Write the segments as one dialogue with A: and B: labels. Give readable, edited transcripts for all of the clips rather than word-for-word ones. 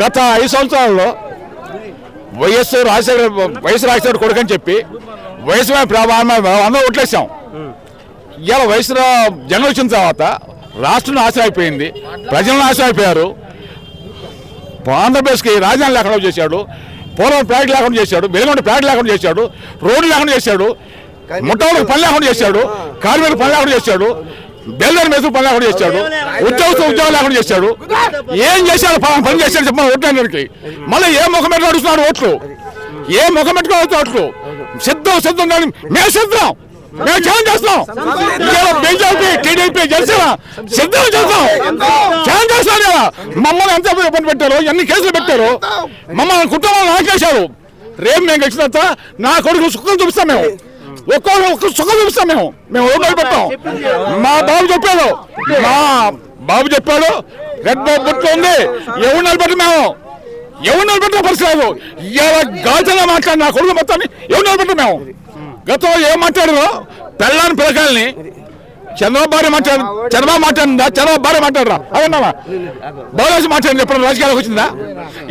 A: గత 5 సంవత్సరాల్లో వైఎస్ రాజశేఖర కొడుకు అని చెప్పి వయసు అందరూ ఓట్లేసాం. ఇలా వయసు జనం వచ్చిన తర్వాత రాష్ట్రం నాశనం అయిపోయింది, ప్రజలు నాశనం అయిపోయారు. ఆంధ్రప్రదేశ్కి రాజధాని లేకుండా చేశాడు, పోలవరం ప్రాజెక్ట్ లేకుండా చేశాడు, వెలుగొండ ప్రాజెక్ట్ లేకుండా చేశాడు, రోడ్లు లేకుండా చేశాడు, ముట్టవులకు పని లేకుండా చేశాడు, కార్మికులకు పని లేకుండా చేశాడు, బెల్లని మెతుకు పని లేకుండా చేశాడు, ఉద్యోగం లేకుండా చేశాడు. ఏం చేశాడు? పని చేశాడు చెప్పిన ఓట్లకి. మళ్ళీ ఏ ముఖం పెట్టుకుని అడుగుతున్నాడు ఓట్లు? ఏ ముఖం పెట్టుకుని ఓట్లు? సిద్ధం కానీ మేము సిద్ధం, మేము ఛాలెంజ్ చేస్తాం. బీజేపీ, టీడీపీ, జనసేన సిద్ధం చేస్తాం, ఛాలెంజ్ చేస్తాం కదా. మమ్మల్ని ఎంత పని పెట్టారు, ఎన్ని కేసులు పెట్టారు, మమ్మల్ని కుటుంబాలు నాకేశారు. రేపు మేము గెలిచిన తర్వాత నా కొడుకు సుఖం చూపిస్తాం, మేము ఒక్క సుఖం చూపిస్తాం. మేము ఓట్లు పెట్టాం. మా బాబు చెప్పాడు రెడ్ బొట్లు ఉంది, ఎవరు నిలబెట్టాం, మేము ఎవరు నిలబెట్టిన పరిస్థితి లేదు. ఇలా గాజులా మాట్లాడి నా కొడుకు మొత్తాన్ని ఎవరు నిలబెట్టాం. మేము గతంలో ఏం మాట్లాడారో పెళ్ళాని పిల్లకాయల్ని చంద్రబాబు భార్య మాట్లాడిందా? చంద్రబాబు భార్య మాట్లాడరా? అవునామా? బాలాజీ మాట్లాడి చెప్పడం రాజకీయాలకు వచ్చిందా?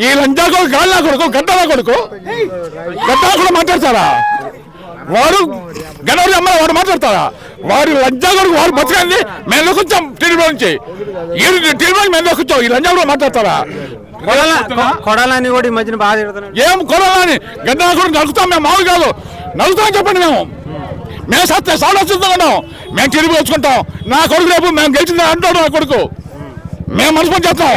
A: ఈ లంజా కొడుకు, గాలినా కొడుకు, గడ్డలా కొడుకు కూడా మాట్లాడతారా? వాడు గణవరి అమ్మ వాడు మాట్లాడతారా? వాడు లంజా కొడుకు, వాడు బతకండి మేము లొక్కొచ్చాం టీడీపీ నుంచి, టీడీపీ మేము లొక్కొచ్చాం, ఈ లంజా కూడా మాట్లాడతారా?
B: కొడాలని కూడా ఈ మధ్యన బాగా తిడుతున్నాడు.
A: ఏం కొడాలని? గడ్డలా కొడుకు నలుగుతాం, మేము మామూలు కాదు, నలుగుతామని చెప్పండి. మేము సాధిస్తుందా ఉన్నాం, మేము టీడీపీ వచ్చుకుంటాం. నా కొడుకు రేపు మేము గెలిచిందని అంటాడు నా కొడుకు, మేము మనసు చేస్తాం.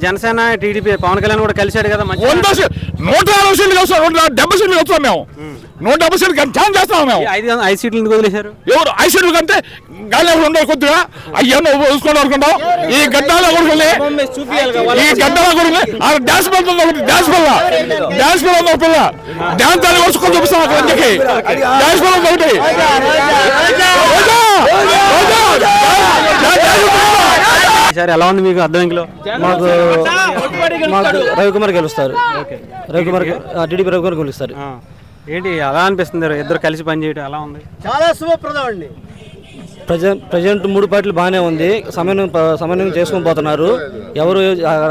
B: జనసేన, టీడీపీ, పవన్ కళ్యాణ్ కూడా కలిశాడు కదా.
A: 160 సీట్లు వస్తాం, 170 సీట్లు వస్తాం. మేము 170 సీట్లు ఛాన్స్ చేస్తాం. మేము
B: 5 సీట్లు ఎందుకు వదిలేశారు?
A: ఎవరు 5 సీట్లు కంటే గాలి ఉండాలి కొద్దిగా, అయ్యో చూసుకోండి అనుకుంటాం. ఈ గడ్డాల కొడుకుని డాన్స్ పిల్ల ఉంది, ఒక పిల్ల డాన్స్ తాళి కొడుచుకొని చూపిస్తాం. అక్కడ డాన్స్ పిల్ల ఒకటి
B: ఎలా ఉంది మీకు అర్థంలో?
C: మాకు రవికుమార్ గెలుస్తారు, టీడీపీ రవికుమార్ గెలుస్తారు.
B: ఏంటి అలా అనిపిస్తుంది? ఇద్దరు కలిసి పనిచేయడం ఎలా ఉంది?
C: చాలా శుభప్రదం అండి. ప్రజెంట్ 3 పార్టీలు బాగానే ఉంది, సమన్వయం చేసుకొని పోతున్నారు. ఎవరు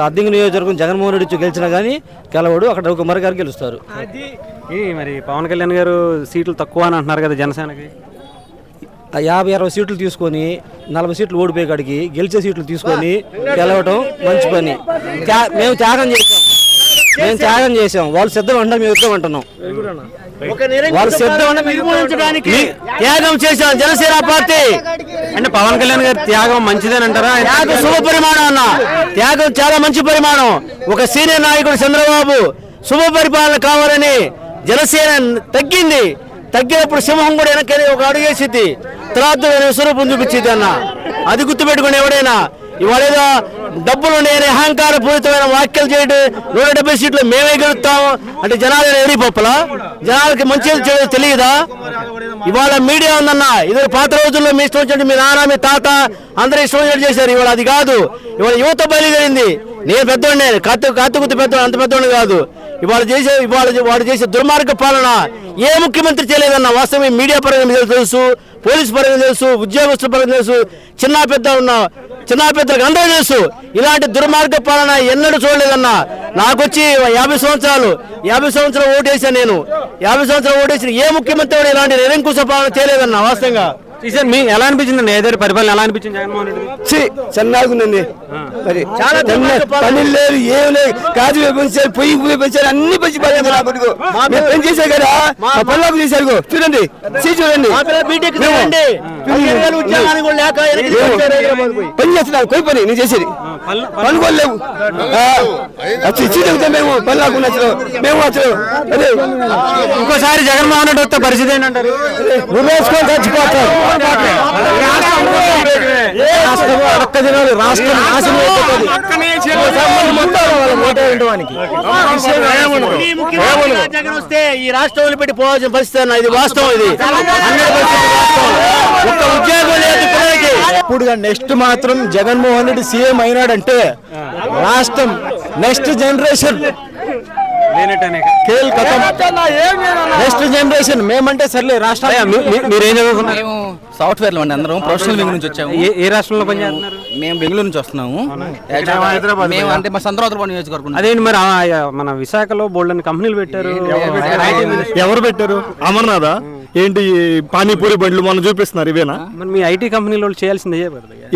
C: అద్దెంకి నియోజకవర్గం జగన్మోహన్ రెడ్డి గెలిచినా కానీ గెలవడు, అక్కడ రవికుమార్ గారు గెలుస్తారు.
B: మరి పవన్ కళ్యాణ్ గారు సీట్లు తక్కువ అని అంటున్నారు కదా జనసేనకి.
C: 50-60 సీట్లు తీసుకొని 40 సీట్లు ఓడిపోయి కాడికి గెలిచే సీట్లు తీసుకొని గెలవడం మంచి పని. మేము త్యాగం చేసాం, వాళ్ళు సిద్ధం అంటారు, మేము యుద్ధం అంటున్నాం. వాళ్ళు సిద్ధం నిర్మూలించడానికి త్యాగం చేశాం జనసేన పార్టీ.
B: అంటే పవన్ కళ్యాణ్ గారి త్యాగం మంచిదని అంటారా?
C: త్యాగం శుభ పరిమాణం అన్న, త్యాగం చాలా మంచి పరిమాణం. ఒక సీనియర్ నాయకుడు చంద్రబాబు శుభ పరిపాలన కావాలని జనసేన తగ్గినప్పుడు సింహం కూడా వెనక్కి ఒక అడుగు వేసిద్ది, తర్వాత స్వరూపం చూపించింది అన్న. అది గుర్తుపెట్టుకుని ఎవడైనా ఇవాళ ఏదో డబ్బులు ఉన్నాయని అహంకార పూరితమైన వ్యాఖ్యలు చేయడం, 170 సీట్లు మేమే గెలుస్తాము అంటే జనాలు ఎడి పప్పుల జనాలకి మంచి తెలియదా? ఇవాళ మీడియా ఉందన్న, ఇది పాత రోజుల్లో మీ ఇష్టం వచ్చినట్టు మీ నాన్న, మీ తాత అందరూ ఇష్టం వచ్చినట్టు చేశారు. ఇవాళ అది కాదు, ఇవాళ యువత బయలుదేరింది. నేను పెద్దోడినే, కాతుగుత్తి పెద్దోడు, అంత పెద్దోడు కాదు. వాడు చేసే దుర్మార్గ పాలన ఏ ముఖ్యమంత్రి చేయలేదన్న. వాస్తవం మీడియా పరంగా తెలుసు, పోలీసు పరంగా తెలుసు, ఉద్యోగస్తుల పరంగా తెలుసు, చిన్న పెద్దలకు అందరూ తెలుసు. ఇలాంటి దుర్మార్గ పాలన ఎన్నడూ చూడలేదన్న. నాకొచ్చి 50 సంవత్సరాలు ఓటేసాను నేను. 50 సంవత్సరాలు ఓటేసిన ఏ ముఖ్యమంత్రి కూడా ఇలాంటి నిరంకుశ పాలన చేయలేదన్న. వాస్తవంగా
B: ఎలా అనిపించింది? ఏదైనా పరిపాలన ఎలా అనిపించింది జగన్మోహన్ రెడ్డి?
C: చెన్నాగుందండి. మరి చాలా పని లేదు, ఏం లేదు, కాజు పెంచారు, పొయ్యి పెంచారు, అన్ని పెంచి పని చేశారు కదా. పనులకు చేశారు, చూడండి పని చేస్తున్నారు. కొయ్యి పని నేను చేసేది పనుకోలేవు. మేము పనులకు మేము అదే
B: ఇంకోసారి జగన్మోహన్ రెడ్డి వస్తే పరిస్థితి ఏంటంటారు?
C: వేసుకొని చచ్చిపోతారు. రాష్ట్రం నాశనం అయిపోతుంది. ఈ రాష్ట్రం వదిలిపెట్టి పోవాల్సిన పరిస్థితి అన్న. ఇది వాస్తవం, ఇది ఒక్క ఉద్యోగం లేదు పిల్లలకి. ఇప్పుడు నెక్స్ట్ మాత్రం జగన్మోహన్ రెడ్డి సీఎం అయినాడంటే రాష్ట్రం నెక్స్ట్ జనరేషన్ నెక్స్ట్ జనరేషన్. మేమంటే సర్లే రాష్ట్రం.
B: మీరేం చదువుకున్నారు?
D: సాఫ్ట్వేర్లో అండి, అందరం ప్రొఫెషనల్ వింగ్ నుంచి వచ్చాము.
B: ఏ రాష్ట్రంలో పనిచేస్తున్నారు?
D: మేము బెంగళూరు నుంచి వస్తున్నాము. మేము అంటే మా సంతరాత్రపాడు నియోజకవర్గం.
B: అదేంటి మరి మన విశాఖలో బోల్డ్ కంపెనీలు పెట్టారు.
E: ఎవరు పెట్టారు? అమర్నాథ్ ఏంటి పానీపూరి బండ్లు మనం చూపిస్తున్నారు ఇవేనా?
B: మరి మీ ఐటీ కంపెనీలో చేయాల్సిందే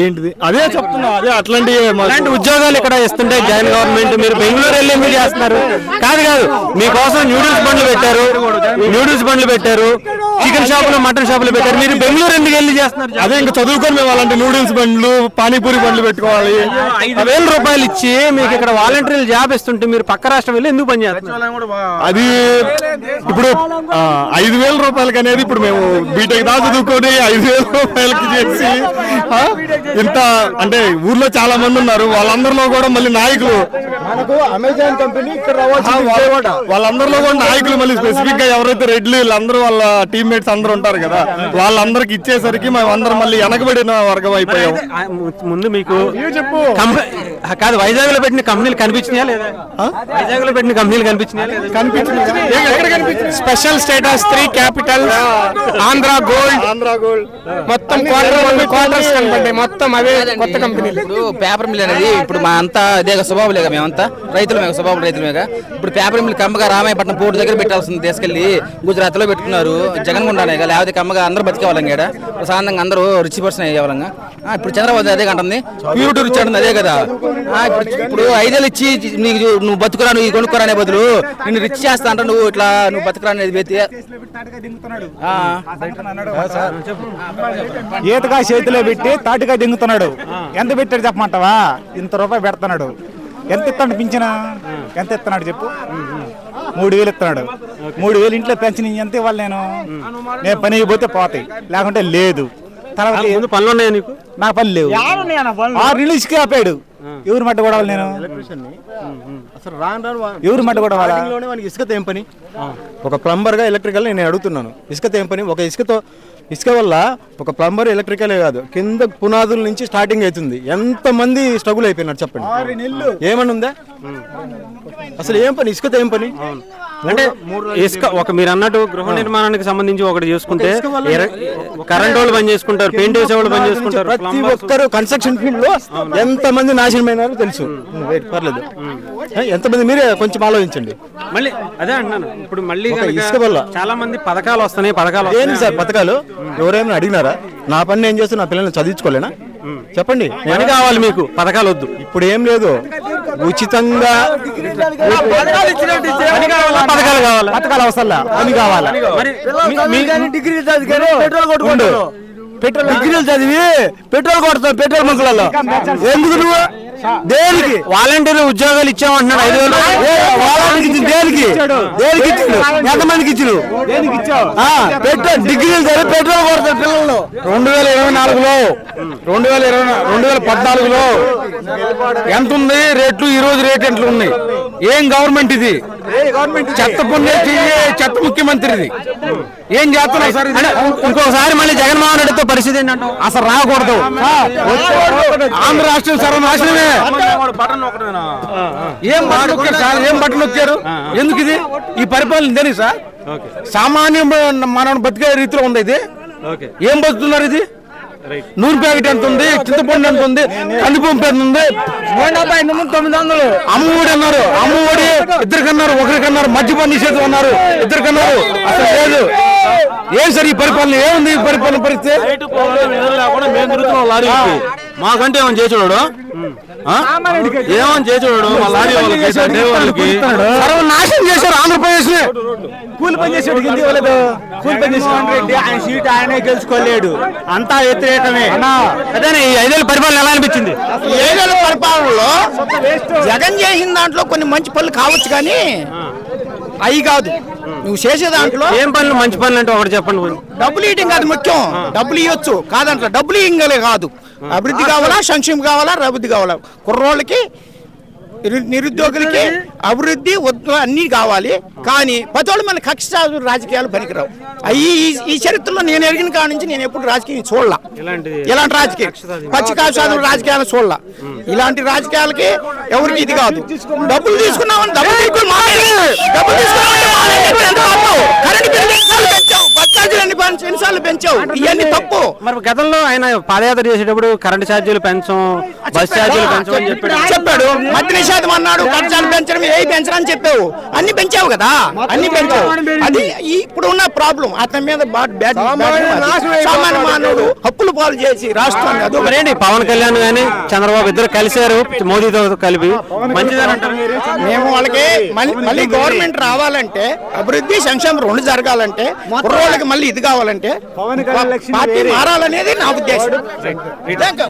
E: ఏంటిది? అదే చెప్తున్నా, అదే అట్లాంటి
B: ఉద్యోగాలు ఇక్కడ ఇస్తుంటే జగన్ గవర్నమెంట్ మీరు బెంగళూరు వెళ్ళి ఎందుకు చేస్తున్నారు? కాదు మీకోసం న్యూడిల్స్ బండ్లు పెట్టారు, చికెన్ షాపులు మటన్ షాపులు పెట్టారు, మీరు బెంగళూరు ఎందుకు వెళ్ళి చేస్తున్నారు?
E: అదే ఇంకా చదువుకొని మేము అలాంటి నూడిల్స్ బండ్లు పానీపూరి బండ్లు పెట్టుకోవాలి.
B: 5,000 రూపాయలు ఇచ్చి మీకు ఇక్కడ వాలంటీర్లు జాబ్ ఇస్తుంటే మీరు పక్క రాష్ట్రం వెళ్ళి ఎందుకు పని చేస్తున్నారు?
E: అది ఇప్పుడు 5,000 రూపాయలకి అనేది ఇప్పుడు మేము బీటెక్ దాకా చదువుకొని 5,000 రూపాయలకి చేసి ఇంత అంటే ఊర్లో చాలా మంది ఉన్నారు. వాళ్ళందరిలో కూడా మళ్ళీ నాయకులు మనకు అమెజాన్ కంపెనీ ఇక్కడ వాళ్ళందరిలో కూడా నాయకులు మళ్ళీ స్పెసిఫిక్ గా ఎవరైతే రెడ్లు వీళ్ళందరూ వాళ్ళ టీమ్మేట్స్ అందరూ ఉంటారు కదా, వాళ్ళందరికి ఇచ్చేసరికి మేము అందరం మళ్ళీ వెనకబడిన వర్గం అయిపోయాం.
B: ముందు మీకు కాదు వైజాగ్ లో పెట్టిన కంపెనీలు కనిపించినాయా లేదా? వైజాగ్ లో పెట్టిన కంపెనీలు కనిపించినాయి.
C: Special status 3 capital Andhra gold మొత్తం క్వార్టర్స్ కనపడ్డాయి. మొత్తం అవే కొత్త కంపెనీలు.
D: ఇప్పుడు పేపర్ మిల్ అనేది ఇప్పుడు మా అంతా అదే స్వభావలేగా, మేమంతా రైతులమేగా, స్వభావం రైతులమేగా. ఇప్పుడు పేపర్ మిల్ కమ్మగా రామాయపట్నం పోర్టు దగ్గర పెట్టాల్సింది తీసుకెళ్లి గుజరాత్ లో పెట్టుకున్నారు. జగన్ గుండానేగా, లేకపోతే కమ్మగా అందరూ బతికేవాళ్ళం ఇక్కడ ప్రశాంతంగా అందరూ రిచ్ పర్సన్ అయ్యేవాళ్ళంగా. ఇప్పుడు చంద్రబాబు అదే అంటుంది, ప్యూరిటీ రిచ్ అంటుంది అదే కదా. ఇప్పుడు 5,000 ఇచ్చి నీకు నువ్వు బతుకురా, నువ్వు కొనుక్కోరా అనే బదులు నిన్ను రిచ్ చేస్తా అంటే నువ్వు బతుకురా అనేది
F: ఈతగా చేతిలో పెట్టి తాటిగా దింగుతున్నాడు. ఎంత పెట్టాడు చెప్పమంటావా? ఇంత రూపాయి పెడుతున్నాడు. ఎంత ఇస్తాడు పింఛన? ఎంత ఇస్తున్నాడు చెప్పు? 3,000 ఇస్తున్నాడు. 3,000 ఇంట్లో పెన్షన్ ఎంత ఇవ్వాలి? నేను పనికి పోతే పోతాయి, లేకుంటే లేదు. తర్వాత
B: పనులు ఉన్నాయా నీకు?
F: నా పని లేవు. 6 నెలలు ఇసుక ఆపాడు. ఎవరు మట్ట కూడా నేను
E: అసలు రాను
F: ఎవరు మట్ట కూడా
E: ఇసుకతో ఏం పని? ఒక ప్లంబర్ గా ఎలక్ట్రికల్ నేను అడుగుతున్నాను, ఇసుకతో ఏం పని? ఒక ఇసుక వల్ల ఒక ప్లంబర్ ఎలక్ట్రికల్ కాదు, కింద పునాదుల నుంచి స్టార్టింగ్ అవుతుంది. ఎంత మంది స్ట్రగుల్ అయిపోయినారు చెప్పండి. ఏమని ఉందా అసలు? ఏం పని ఇసుకతో ఏం పని?
B: అంటే ఇసుక మీరు అన్నట్టు గృహ నిర్మాణానికి సంబంధించి ఒకటి చూసుకుంటే కరెంట్ వాళ్ళు పని చేసుకుంటారు, పెయింట్ వేసే వాళ్ళు పని చేసుకుంటారు.
E: ప్రతి ఒక్కరు కన్స్ట్రక్షన్ ఫీల్డ్ లో ఎంత మంది నాశనమైనారో తెలుసు. పర్లేదు, ఎంతమంది మీరే కొంచెం ఆలోచించండి.
B: మళ్ళీ అదే అంటున్నాను, ఇప్పుడు మళ్ళీ
E: ఇసుక వల్ల
B: చాలా మంది పథకాలు వస్తున్నాయి.
E: ఏంటి సార్ పథకాలు? ఎవరైనా అడిగినారా? నా పని నేను చేస్తే నా పిల్లల్ని చదివించుకోలేనా? చెప్పండి.
B: పని కావాలి మీకు, పథకాలు వద్దు.
E: ఇప్పుడు ఏం లేదు, ఉచితంగా
F: పథకాలు అవసరం, పని కావాలా?
C: డిగ్రీలు చదివి పెట్రోల్ కొడతావు పెట్రోల్ బంకులలో. ఎందుకు నువ్వు దేనికి వాలంటీర్ ఉద్యోగాలు ఇచ్చామంటున్నాడు? 5,000 దేనికి ఎంతమందికి ఇచ్చిన? పెట్రోల్ డిగ్రీలు చదివి పెట్రోల్ కొడతారు పిల్లలు.
E: 2024లో 2014లో ఎంత ఉంది రేట్లు? ఈ రోజు రేట్ ఎంత ఉన్నాయి? ఏం గవర్నమెంట్ ఇది? చెత్త పొందే చెత్త ముఖ్యమంత్రి ఇది. ఏం చేస్తున్నారు సార్?
B: ఇంకోసారి మళ్ళీ జగన్మోహన్ రెడ్డితో పరిస్థితి ఏంటంటే అసలు రాకూడదు.
E: ఆంధ్ర రాష్ట్రం సర్వనాశనమే. ఏం బట్టలు నొక్కారు సార్? ఏం బట్టలు నొక్కారు? ఎందుకు ఇది? ఈ పరిపాలన దేని సార్? సామాన్య మనం బతికే రీతిలో ఉంది ఇది. ఏం బతుకుతున్నారు ఇది? నూనె ప్యాకెట్ ఎంత ఉంది? చింతపండు ఎంత ఉంది? కందిపంపు ఎంత ఉంది?
C: 900
E: అమ్మఒడి అన్నారు, అమ్మఒడి ఇద్దరికన్నారు, ఒకరికన్నారు. మద్యపాన నిషేధం అన్నారు, ఇద్దరికన్నారు. అసలు లేదు. ఏం సార్ ఈ పరిపాలన? ఏముంది ఈ పరిపాలన పరిస్థితి?
B: మాకంటే ఏమని చేసాడు? ఏమని చేసాడు?
E: సర్వనాశనం చేశారు ఆంధ్రప్రదేశ్ ని.
F: కూలి పని చేసాడు, కింది ఇవ్వలేదు. కూలి పని చేసిన రెడ్డి ఆయన సీట్ ఆయనే గెలుచుకోలేడు, అంతా వ్యతిరేకమే.
B: అదే ఈ 5 ఏళ్ళ పరిపాలన ఎలా అనిపించింది?
C: 7 ఏళ్ళ పరిపాలనలో జగన్ చేసిన దాంట్లో కొన్ని మంచి పనులు కావచ్చు, కానీ అవి కాదు నువ్వు చేసే దాంట్లో.
B: ఏం పనులు మంచి పనులు అంటే ఒకటి చెప్పండి.
C: డబ్బులు ఇవ్వడం కాదు ముఖ్యం, డబ్బులు ఇవ్వచ్చు కాదంట. డబ్బులు ఇవ్వలే కాదు, అభివృద్ధి కావాలా, సంక్షేమం కావాలా, అభివృద్ధి కావాలా, కుర్రోళ్ళకి నిరుద్యోగులకి అభివృద్ధి అన్నీ కావాలి. కానీ పతోళ్ళు మన కక్ష రాజకీయాలు పనికిరావు. ఈ చరిత్రలో నేను ఎరిగిన కాడ నుంచి నేను ఎప్పుడు రాజకీయం చూడలా. ఇలాంటి రాజకీయం పచ్చి కాషాదులు రాజకీయాలు చూడలా. ఇలాంటి రాజకీయాలకి ఎవరికి ఇది కాదు. డబ్బులు తీసుకున్నామని కరెంట్ బిల్లు
G: కట్టాలు పెంచావు, ఇవన్నీ తప్పు.
B: మరి గతంలో ఆయన పాదయాత్ర చేసేటప్పుడు కరెంట్ ఛార్జీలు పెంచం, బస్ ఛార్జీలు పెంచం అని
G: చెప్పాడు. మద్య నిషేధం అన్నాడు, కట్టాలు పెంచడం పెంచడం చెప్పావు, అన్ని పెంచావు కదా, అన్ని పెంచావు. అది ఇప్పుడు ఉన్న ప్రాబ్లం. అతని మీద సామాన్య మానవుడు అప్పులు పాలు చేసి రాష్ట్రాన్ని
B: అదొకరేంటి. పవన్ కళ్యాణ్ గాని చంద్రబాబు ఇద్దరు కలిశారు మోదీతో కలిపి, మంచిదని
G: మేము వాళ్ళకి మళ్ళీ గవర్నమెంట్ రావాలంటే, అభివృద్ధి సంక్షేమం రెండు జరగాలంటే, కుర్రోళ్ళకి మళ్ళీ ఇది కావాలంటే పార్టీ మారాలనేది నా ఉద్దేశం.